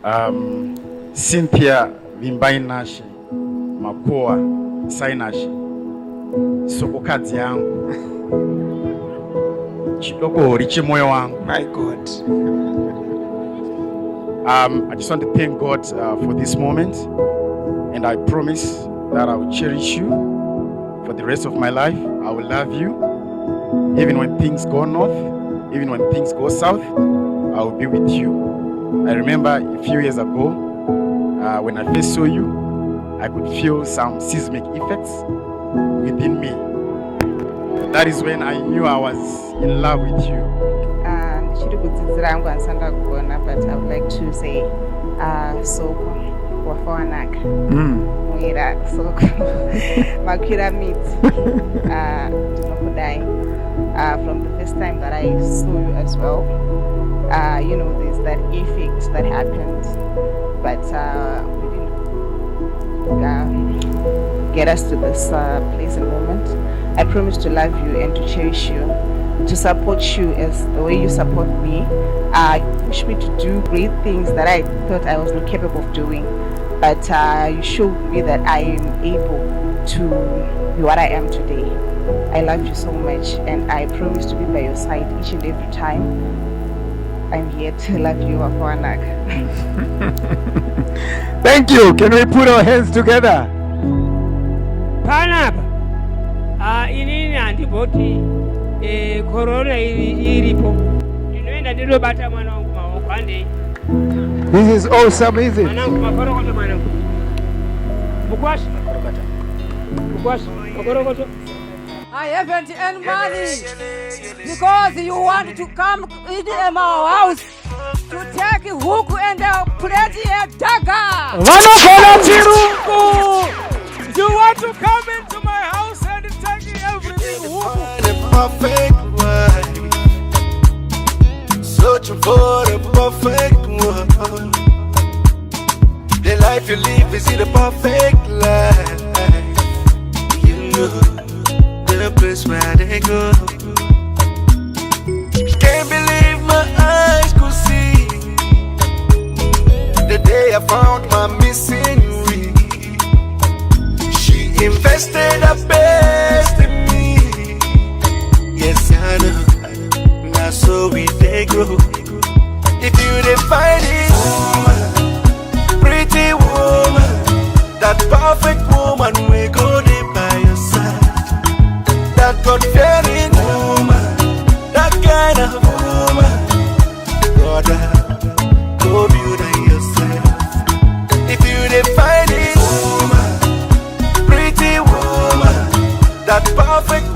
Cynthia Vimbainashi Makoa Sainashi Sokokadzi yangu chidoko riche moyo wangu. My God. I just want to thank God for this moment, and I promise that I will cherish you for the rest of my life. I will love you even when things go north, even when things go south. I will be with you. I remember a few years ago when I first saw you, I could feel some seismic effects within me. That is when I knew I was in love with you. But I would like to say soko wafawanaka mwira soko makira meet dinokudai. From the first time that I saw you as well, there's that effect that happened, but we didn't get us to this place and moment. I promise to love you and to cherish you, to support you as the way you support me. Push me to do great things that I thought I wasn't capable of doing, but you showed me that I am able to be what I am today. I love you so much, and I promise to be by your side each and every time. I'm here to love you, Wafanak. Thank you. Can we put our hands together? Panaba. Inini antibody corona iripo. Inoenda ndilo bata mwana wangu maokande. This is awesome, is it? Mwana wangu makorokoto mwana wangu. Bukwashi. Bukwashi. Makorokoto. I haven't any money because you want to come into our house to take hook and plate a dagger. You want to come into my house and take everything hook? The perfect one, searching for the perfect one. The life you live is the perfect life. You know the place where they go. Can't believe my eyes could see the day I found my missing ring. She invested her best in me. Yes, I know. Now so we they grow. If you define it, woman, pretty woman, that perfect woman we go there by your side. That God-fearing woman, that kind of woman, brother, go build it yourself. If you define it, woman, pretty woman, that perfect